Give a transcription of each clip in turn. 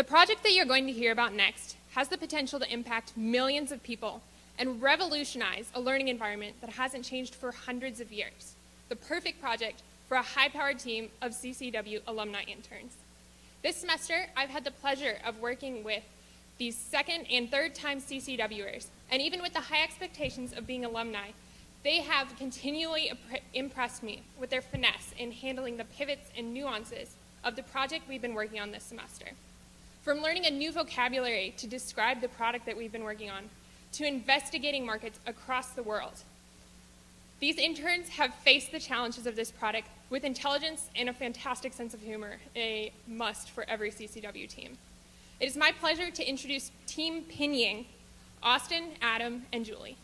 The project that you're going to hear about next has the potential to impact millions of people and revolutionize a learning environment that hasn't changed for hundreds of years. The perfect project for a high-powered team of CCEW alumni interns. This semester, I've had the pleasure of working with these second and third time CCEWers, and even with the high expectations of being alumni, they have continually impressed me with their finesse in handling the pivots and nuances of the project we've been working on this semester. From learning a new vocabulary to describe the product that we've been working on, to investigating markets across the world. These interns have faced the challenges of this product with intelligence and a fantastic sense of humor, a must for every CCEW team. It is my pleasure to introduce Team Pinying, Austin, Adam, and Julie.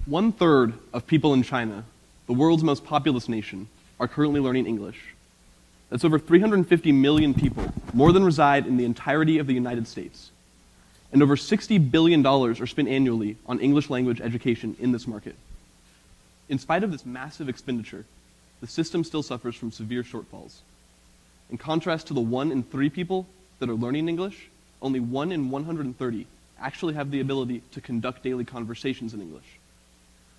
One-third of people in China, the world's most populous nation, are currently learning English. That's over 350 million people, more than reside in the entirety of the United States. And over $60 billion are spent annually on English language education in this market. In spite of this massive expenditure, the system still suffers from severe shortfalls. In contrast to the 1 in 3 people that are learning English, only 1 in 130 actually have the ability to conduct daily conversations in English.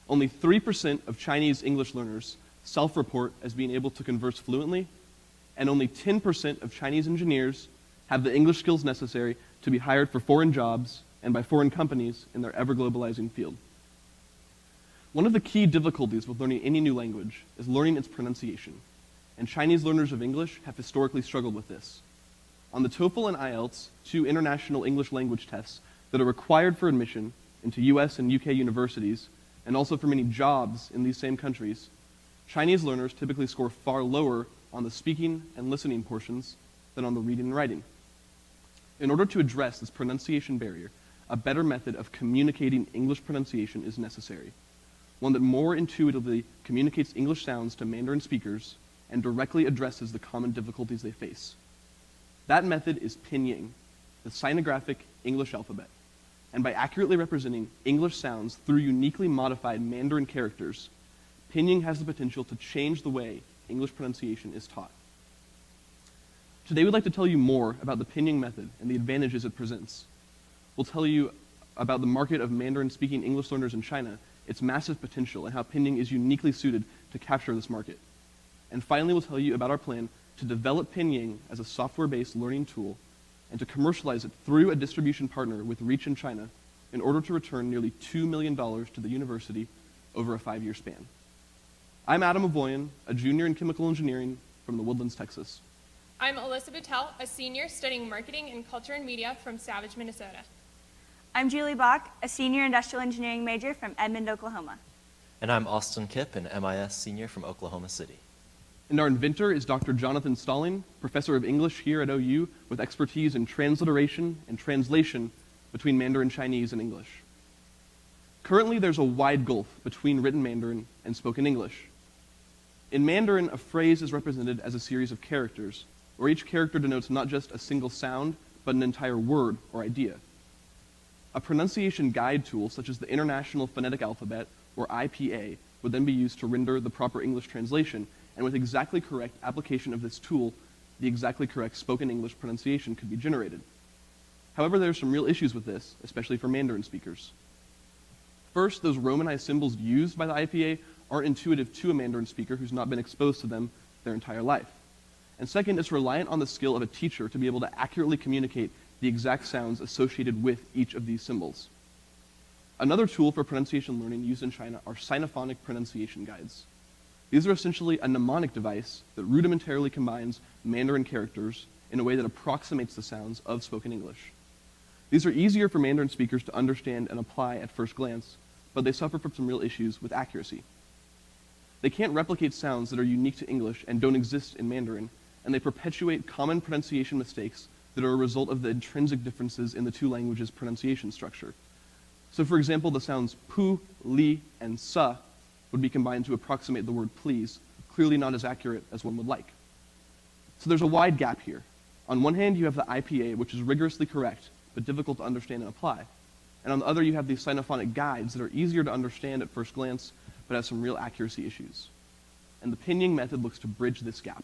Only 3% of Chinese English learners self-report as being able to converse fluently, and only 10% of Chinese engineers have the English skills necessary to be hired for foreign jobs and by foreign companies in their ever-globalizing field. One of the key difficulties with learning any new language is learning its pronunciation, and Chinese learners of English have historically struggled with this. On the TOEFL and IELTS, 2 international English language tests that are required for admission into US and UK universities, and also for many jobs in these same countries, Chinese learners typically score far lower on the speaking and listening portions than on the reading and writing. In order to address this pronunciation barrier, a better method of communicating English pronunciation is necessary, one that more intuitively communicates English sounds to Mandarin speakers and directly addresses the common difficulties they face. That method is Pinying, the sinographic English alphabet. And by accurately representing English sounds through uniquely modified Mandarin characters, Pinying has the potential to change the way English pronunciation is taught. Today we'd like to tell you more about the Pinying method and the advantages it presents. We'll tell you about the market of Mandarin-speaking English learners in China, its massive potential, and how Pinying is uniquely suited to capture this market. And finally, we'll tell you about our plan to develop Pinying as a software-based learning tool and to commercialize it through a distribution partner with reach in China in order to return nearly $2 million to the university over a 5-year span. I'm Adam Avoyan, a junior in chemical engineering from the Woodlands, Texas. I'm Alyssa Buttel, a senior studying marketing and culture and media from Savage, Minnesota. I'm Julie Bach, a senior industrial engineering major from Edmond, Oklahoma. And I'm Austin Kipp, an MIS senior from Oklahoma City. And our inventor is Dr. Jonathan Stalling, professor of English here at OU with expertise in transliteration and translation between Mandarin Chinese and English. Currently, there's a wide gulf between written Mandarin and spoken English. In Mandarin, a phrase is represented as a series of characters, where each character denotes not just a single sound, but an entire word or idea. A pronunciation guide tool, such as the International Phonetic Alphabet, or IPA, would then be used to render the proper English translation, and with exactly correct application of this tool, the exactly correct spoken English pronunciation could be generated. However, there are some real issues with this, especially for Mandarin speakers. First, those Romanized symbols used by the IPA aren't intuitive to a Mandarin speaker who's not been exposed to them their entire life. And second, it's reliant on the skill of a teacher to be able to accurately communicate the exact sounds associated with each of these symbols. Another tool for pronunciation learning used in China are sinophonic pronunciation guides. These are essentially a mnemonic device that rudimentarily combines Mandarin characters in a way that approximates the sounds of spoken English. These are easier for Mandarin speakers to understand and apply at first glance, but they suffer from some real issues with accuracy. They can't replicate sounds that are unique to English and don't exist in Mandarin, and they perpetuate common pronunciation mistakes that are a result of the intrinsic differences in the two languages' pronunciation structure. So for example, the sounds pu, li, and sa would be combined to approximate the word please, clearly not as accurate as one would like. So there's a wide gap here. On one hand, you have the IPA, which is rigorously correct, but difficult to understand and apply. And on the other, you have these sinophonic guides that are easier to understand at first glance, but have some real accuracy issues. And the Pinying method looks to bridge this gap.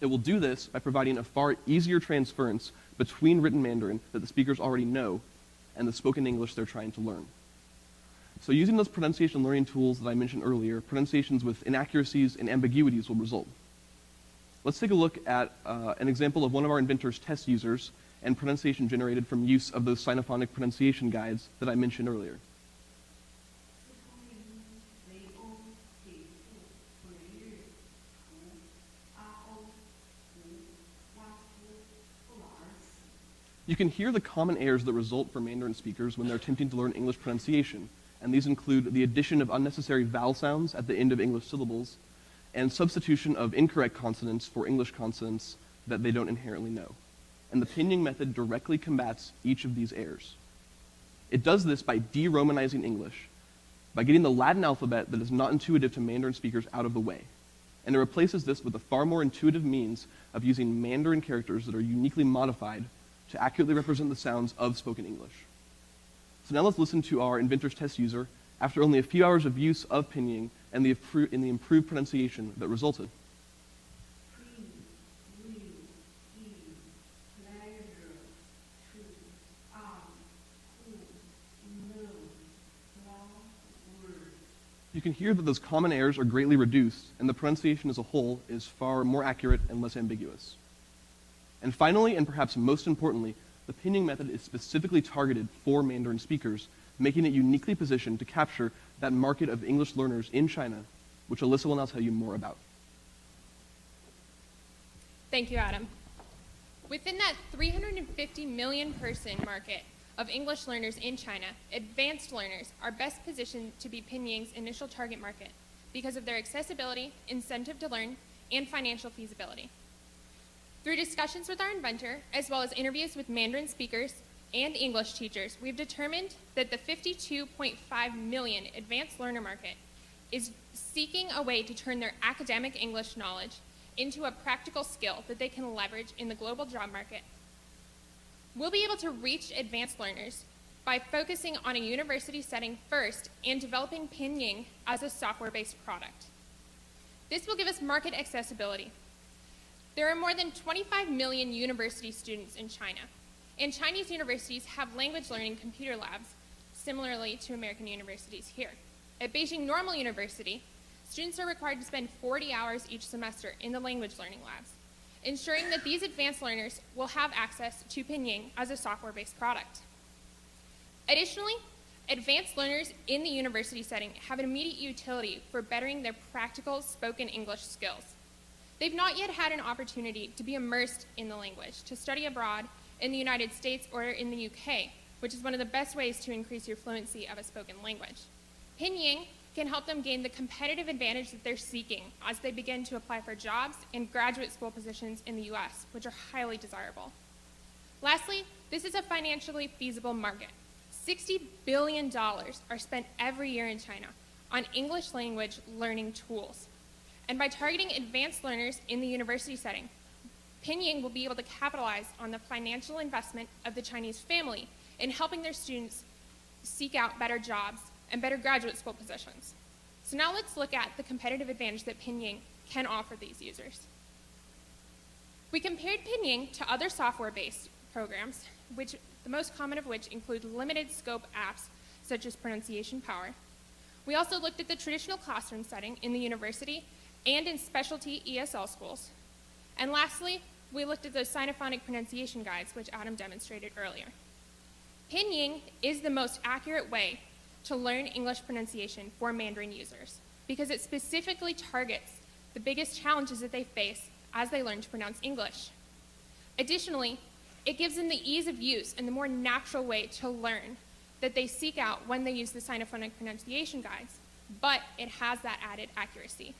It will do this by providing a far easier transference between written Mandarin that the speakers already know and the spoken English they're trying to learn. So using those pronunciation learning tools that I mentioned earlier, pronunciations with inaccuracies and ambiguities will result. Let's take a look at an example of one of our inventors' test users and pronunciation generated from use of those sinophonic pronunciation guides that I mentioned earlier. You can hear the common errors that result for Mandarin speakers when they're attempting to learn English pronunciation, and these include the addition of unnecessary vowel sounds at the end of English syllables, and substitution of incorrect consonants for English consonants that they don't inherently know. And the Pinying method directly combats each of these errors. It does this by de-Romanizing English, by getting the Latin alphabet that is not intuitive to Mandarin speakers out of the way. And it replaces this with a far more intuitive means of using Mandarin characters that are uniquely modified to accurately represent the sounds of spoken English. So now let's listen to our inventor's test user after only a few hours of use of Pinying and the improved pronunciation that resulted. You can hear that those common errors are greatly reduced, and the pronunciation as a whole is far more accurate and less ambiguous. And finally, and perhaps most importantly, the Pinying method is specifically targeted for Mandarin speakers, making it uniquely positioned to capture that market of English learners in China, which Alyssa will now tell you more about. Thank you, Adam. Within that 350 million person market of English learners in China, advanced learners are best positioned to be Pinying's initial target market because of their accessibility, incentive to learn, and financial feasibility. Through discussions with our inventor, as well as interviews with Mandarin speakers and English teachers, we've determined that the 52.5 million advanced learner market is seeking a way to turn their academic English knowledge into a practical skill that they can leverage in the global job market. We'll be able to reach advanced learners by focusing on a university setting first and developing Pinying as a software-based product. This will give us market accessibility. There are more than 25 million university students in China, and Chinese universities have language learning computer labs, similarly to American universities here. At Beijing Normal University, students are required to spend 40 hours each semester in the language learning labs, ensuring that these advanced learners will have access to Pinying as a software-based product. Additionally, advanced learners in the university setting have an immediate utility for bettering their practical spoken English skills. They've not yet had an opportunity to be immersed in the language, to study abroad in the United States or in the UK, which is one of the best ways to increase your fluency of a spoken language. Pinying can help them gain the competitive advantage that they're seeking as they begin to apply for jobs and graduate school positions in the US, which are highly desirable. Lastly, this is a financially feasible market. $60 billion are spent every year in China on English language learning tools. And by targeting advanced learners in the university setting, Pinying will be able to capitalize on the financial investment of the Chinese family in helping their students seek out better jobs and better graduate school positions. So now let's look at the competitive advantage that Pinying can offer these users. We compared Pinying to other software-based programs, which the most common of which include limited scope apps such as Pronunciation Power. We also looked at the traditional classroom setting in the university and in specialty ESL schools. And lastly, we looked at those sinophonic pronunciation guides, which Adam demonstrated earlier. Pinying is the most accurate way to learn English pronunciation for Mandarin users because it specifically targets the biggest challenges that they face as they learn to pronounce English. Additionally, it gives them the ease of use and the more natural way to learn that they seek out when they use the sinophonic pronunciation guides, but it has that added accuracy.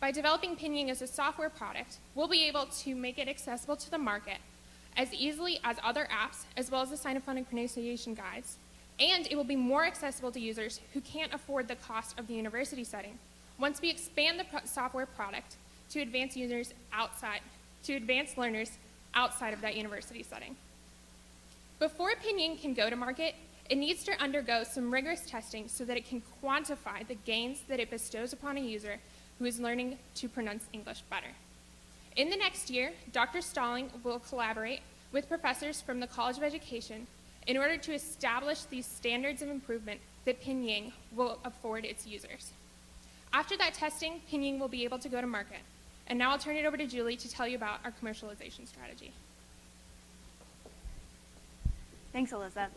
By developing Pinying as a software product, we'll be able to make it accessible to the market as easily as other apps, as well as the sinophonic pronunciation guides, and it will be more accessible to users who can't afford the cost of the university setting once we expand the software product to advanced learners outside of that university setting. Before Pinying can go to market, it needs to undergo some rigorous testing so that it can quantify the gains that it bestows upon a user who is learning to pronounce English better. In the next year, Dr. Stalling will collaborate with professors from the College of Education in order to establish these standards of improvement that Pinying will afford its users. After that testing, Pinying will be able to go to market. And now I'll turn it over to Julie to tell you about our commercialization strategy. Thanks, Alyssa.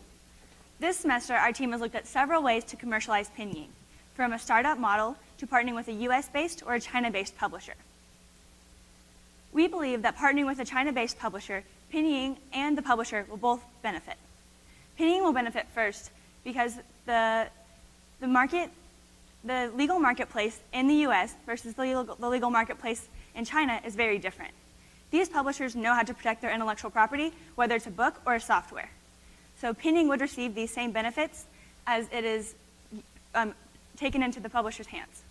This semester, our team has looked at several ways to commercialize Pinying, from a startup model to partnering with a US-based or a China-based publisher. We believe that partnering with a China-based publisher, Pinying and the publisher will both benefit. Pinying will benefit first because the legal marketplace in the US versus the legal marketplace in China is very different. These publishers know how to protect their intellectual property, whether it's a book or a software. So Pinying would receive these same benefits as it is taken into the publisher's hands.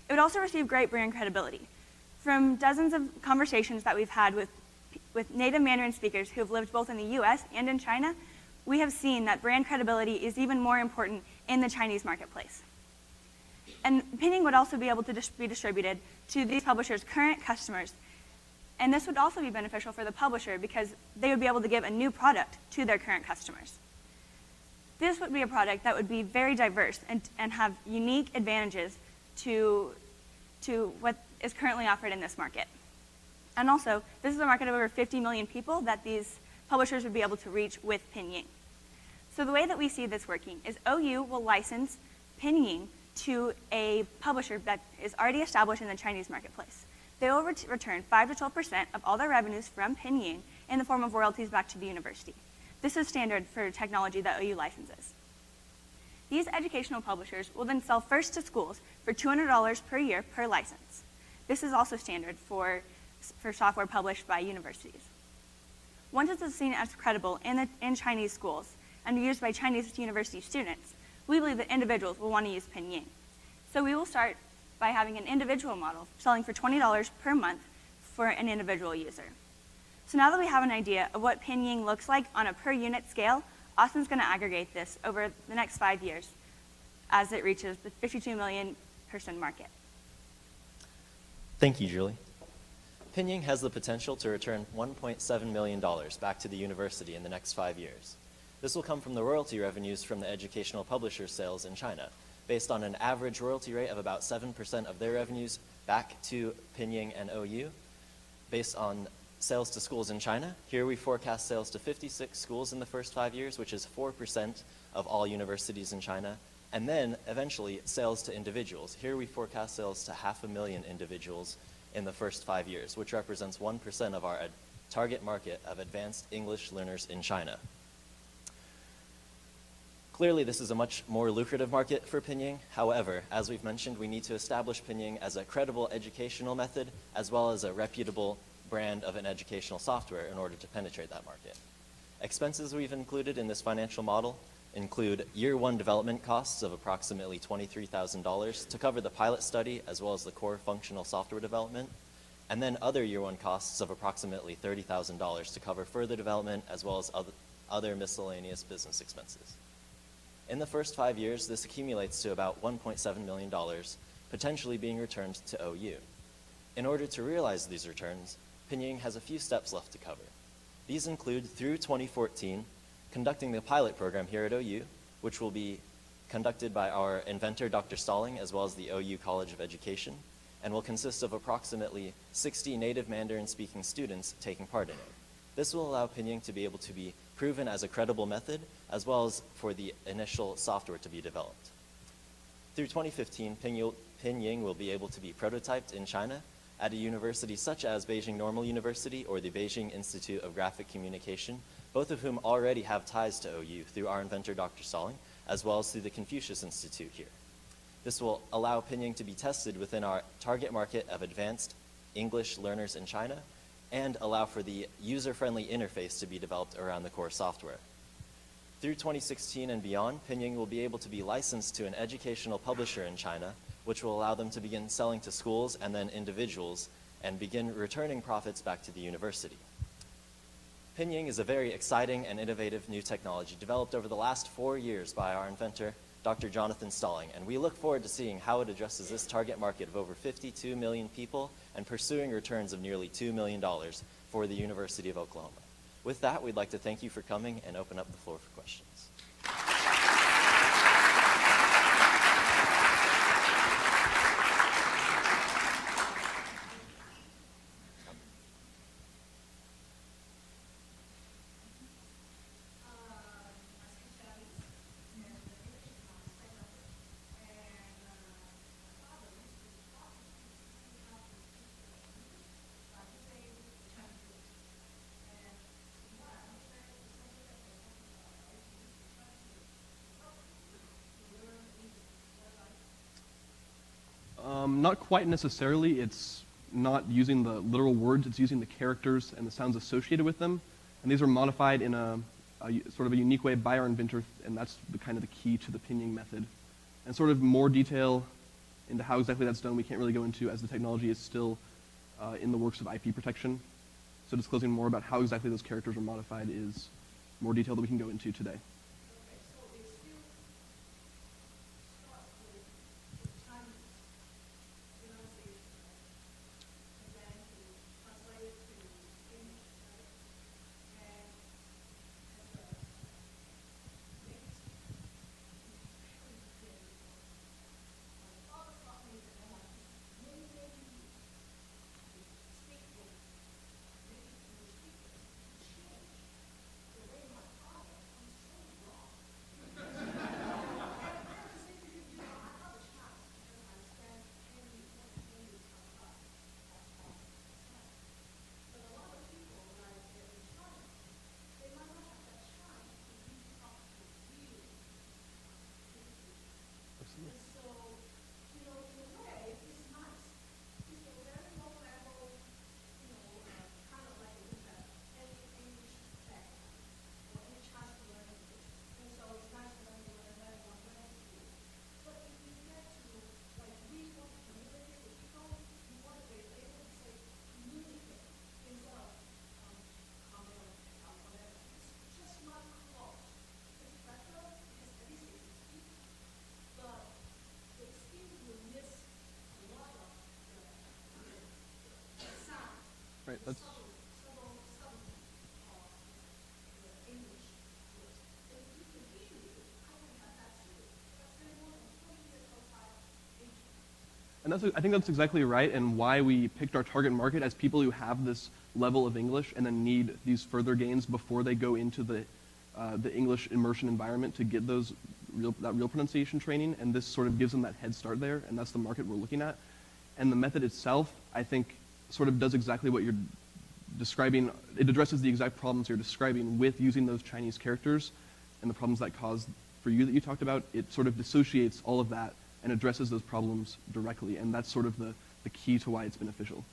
It would also receive great brand credibility. From dozens of conversations that we've had with native Mandarin speakers who have lived both in the US and in China, we have seen that brand credibility is even more important in the Chinese marketplace. And Pinying would also be able to be distributed to these publishers' current customers. And this would also be beneficial for the publisher because they would be able to give a new product to their current customers. This would be a product that would be very diverse and have unique advantages to what is currently offered in this market. And also, this is a market of over 50 million people that these publishers would be able to reach with Pinying. So the way that we see this working is OU will license Pinying to a publisher that is already established in the Chinese marketplace. They will return 5 to 12% of all their revenues from Pinying in the form of royalties back to the university. This is standard for technology that OU licenses. These educational publishers will then sell first to schools for $200 per year per license. This is also standard for software published by universities. Once it is seen as credible in Chinese schools and used by Chinese university students, we believe that individuals will want to use Pinying. So we will start by having an individual model selling for $20 per month for an individual user. So now that we have an idea of what Pinying looks like on a per unit scale, Austin's going to aggregate this over the next 5 years as it reaches the 52 million person market. Thank you, Julie. Pinying has the potential to return $1.7 million back to the university in the next 5 years. This will come from the royalty revenues from the educational publisher sales in China, based on an average royalty rate of about 7% of their revenues back to Pinying and OU. Based on sales to schools in China, here we forecast sales to 56 schools in the first 5 years, which is 4% of all universities in China. And then, eventually, sales to individuals. Here we forecast sales to 500,000 individuals in the first 5 years, which represents 1% of our target market of advanced English learners in China. Clearly, this is a much more lucrative market for Pinying. However, as we've mentioned, we need to establish Pinying as a credible educational method, as well as a reputable brand of an educational software in order to penetrate that market. Expenses we've included in this financial model include year one development costs of approximately $23,000 to cover the pilot study as well as the core functional software development, and then other year one costs of approximately $30,000 to cover further development as well as other miscellaneous business expenses. In the first 5 years, this accumulates to about $1.7 million, potentially being returned to OU. In order to realize these returns, Pinying has a few steps left to cover. These include, through 2014, conducting the pilot program here at OU, which will be conducted by our inventor, Dr. Stalling, as well as the OU College of Education, and will consist of approximately 60 native Mandarin-speaking students taking part in it. This will allow Pinying to be able to be proven as a credible method, as well as for the initial software to be developed. Through 2015, Pinying will be able to be prototyped in China at a university such as Beijing Normal University or the Beijing Institute of Graphic Communication, both of whom already have ties to OU through our inventor, Dr. Stalling, as well as through the Confucius Institute here. This will allow Pinying to be tested within our target market of advanced English learners in China and allow for the user-friendly interface to be developed around the core software. Through 2016 and beyond, Pinying will be able to be licensed to an educational publisher in China, which will allow them to begin selling to schools and then individuals and begin returning profits back to the university. Pinying is a very exciting and innovative new technology developed over the last 4 years by our inventor, Dr. Jonathan Stalling, and we look forward to seeing how it addresses this target market of over 52 million people and pursuing returns of nearly $2 million for the University of Oklahoma. With that, we'd like to thank you for coming and open up the floor for questions. Not quite necessarily. It's not using the literal words, it's using the characters and the sounds associated with them. And these are modified in a sort of a unique way by our inventor, and that's kind of the key to the Pinying method. And sort of more detail into how exactly that's done we can't really go into, as the technology is still in the works of IP protection. So disclosing more about how exactly those characters are modified is more detail that we can go into today. Right, that's and I think that's exactly right, and why we picked our target market as people who have this level of English and then need these further gains before they go into the English immersion environment to get that real pronunciation training, and this sort of gives them that head start there, and that's the market we're looking at. And the method itself, I think, sort of does exactly what you're describing. It addresses the exact problems you're describing with using those Chinese characters and the problems that caused for you that you talked about. It sort of dissociates all of that and addresses those problems directly, and that's sort of the key to why it's beneficial.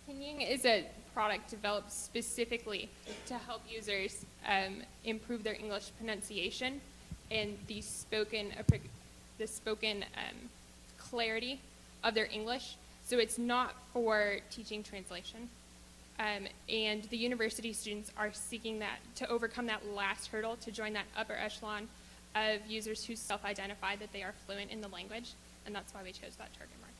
Pinying is a product developed specifically to help users improve their English pronunciation and the spoken clarity of their English. So it's not for teaching translation. And the university students are seeking that to overcome that last hurdle to join that upper echelon of users who self-identify that they are fluent in the language, and that's why we chose that target market.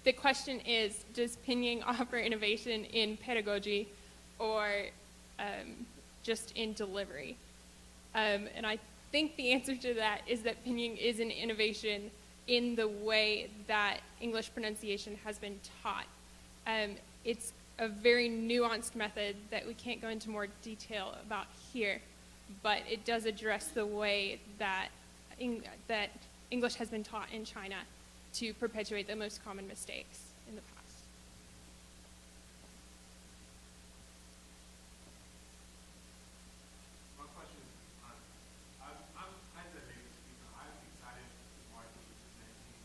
The question is, does Pinying offer innovation in pedagogy or just in delivery? And I think the answer to that is that Pinying is an innovation in the way that English pronunciation has been taught. It's a very nuanced method that we can't go into more detail about here, but it does address the way that that English has been taught in China to perpetuate the most common mistakes in the past. My question is, I'm as a native speaker, I'm excited to mark the presenting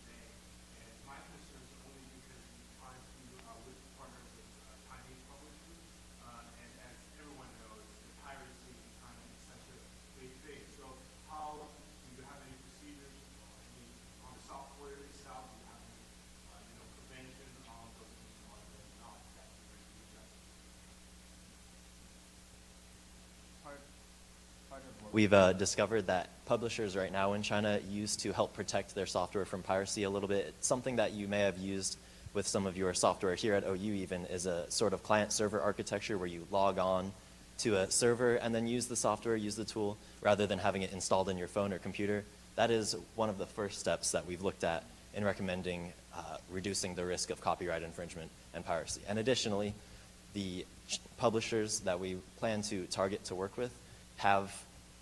today, and my concern is only because we're trying to with partners with Chinese publishers, and as everyone knows, the piracy in China is such a big thing. So how do you have any procedures on the software itself? Do you have any prevention on those things on the knowledge that you're addressing? We've discovered that publishers right now in China use to help protect their software from piracy a little bit. It's something that you may have used with some of your software here at OU even is a sort of client-server architecture where you log on to a server and then use the software, use the tool, rather than having it installed in your phone or computer. That is one of the first steps that we've looked at in recommending reducing the risk of copyright infringement and piracy. And additionally, the publishers that we plan to target to work with have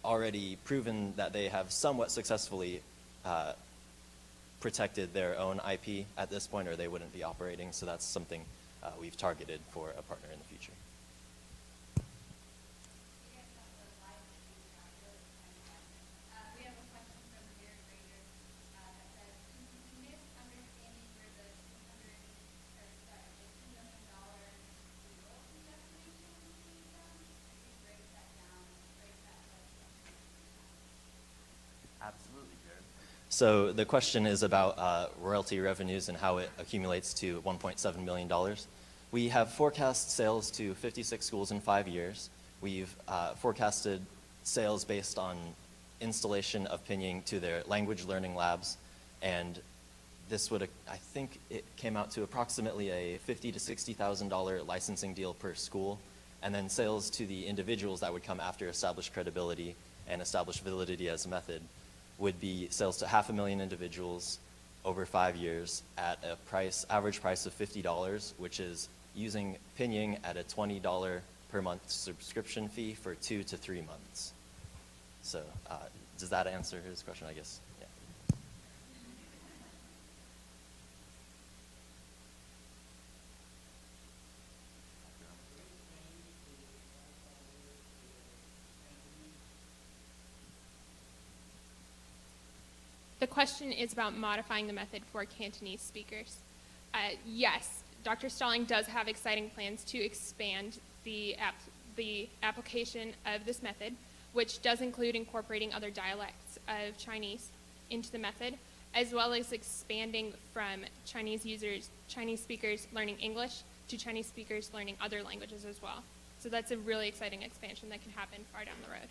already proven that they have somewhat successfully protected their own IP at this point, or they wouldn't be operating. So that's something we've targeted for a partner in the future. We have a question from Derek Rader that says, "You missed understanding where the $2 million royalty estimation came from. Could you break that down, break that question?" Absolutely, Jared. So the question is about royalty revenues and how it accumulates to $1.7 million. We have forecast sales to 56 schools in 5 years. We've forecasted sales based on installation of Pinying to their language learning labs, and this would, I think it came out to approximately a $50,000 to $60,000 licensing deal per school, and then sales to the individuals that would come after established credibility and established validity as a method would be sales to 500,000 individuals over 5 years at a average price of $50, which is using Pinying at a $20 per month subscription fee for 2 to 3 months. So does that answer his question, I guess? Yeah. The question is about modifying the method for Cantonese speakers. Yes, Dr. Stalling does have exciting plans to expand the application of this method, which does include incorporating other dialects of Chinese into the method, as well as expanding from Chinese speakers learning English to Chinese speakers learning other languages as well. So that's a really exciting expansion that can happen far down the road.